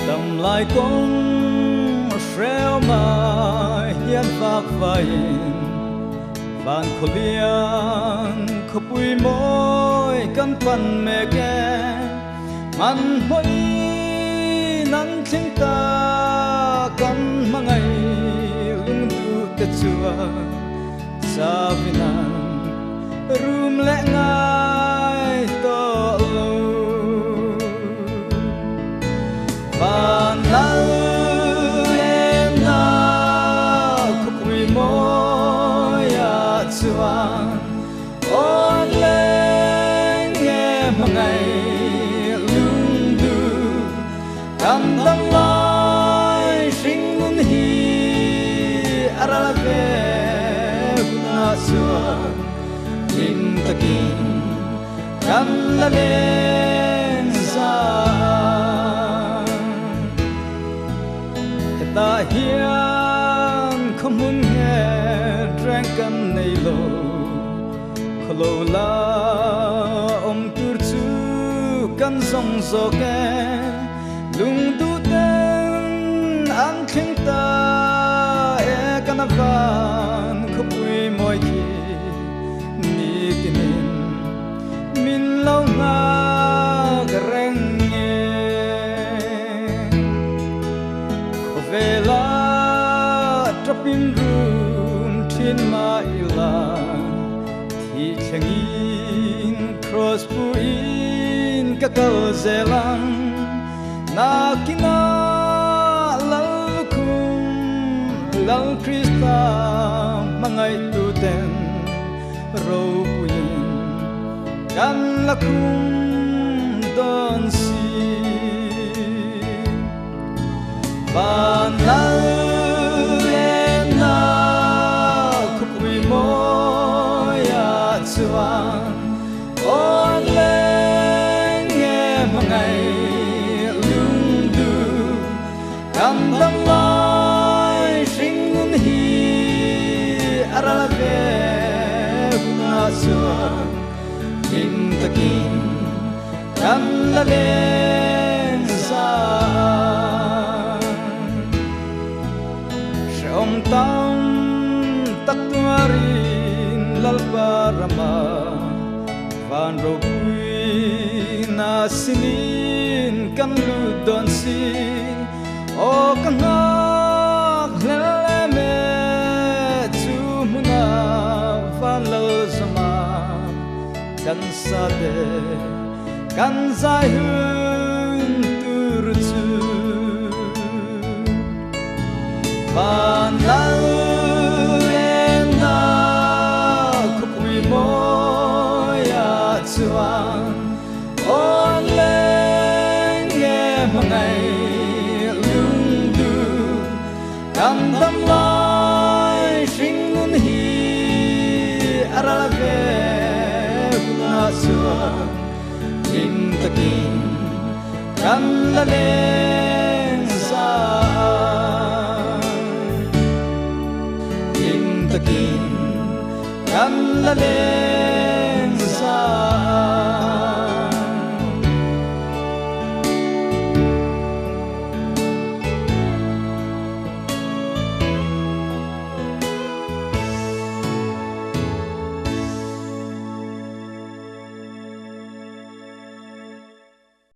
Tâm lại công reo mà hiên vạc vay van khổ liên khổ bụi môi căn phần mẹ kê man hoi nắng chính ta căn mà ngày lung du tết chua sa vinan rum lệ ngay to lâu van nal Lenna khổ bụi môi à chuan ôn lên nghe mà ngày lung du cảm tâm lai sinh mun hi arave guna chuan in takin kan la lên ra ta hiền không muốn nghe rang căn này lo kholo la om tur chu kan song so ke lung tu ten an thing ta e kan van khopui moi ki ni tinin min lo nga gareng vela trapin room tin mai lan thi changin cross puin ka kal zelang na kina lal kum lal krista mangai tu ten ro puin kan la kum don si van Lenna khổ bụi môi à chuan ôn lên nghe mà ngày lung du cảm tâm lai sinh mun hi arave guna chuan in takin kan la lên ra om tam tak tuarin lalparama van robui na sinin kan ludon sin o kangak leleme tumuna van lozama kan sade kan zai hun turchu van Lenna khổ bụi môi à chuan ôn lên nghe mà ngày lung du cảm tâm lai sinh mun hi arave guna chuan in takin kan la lên ra takin kan la lên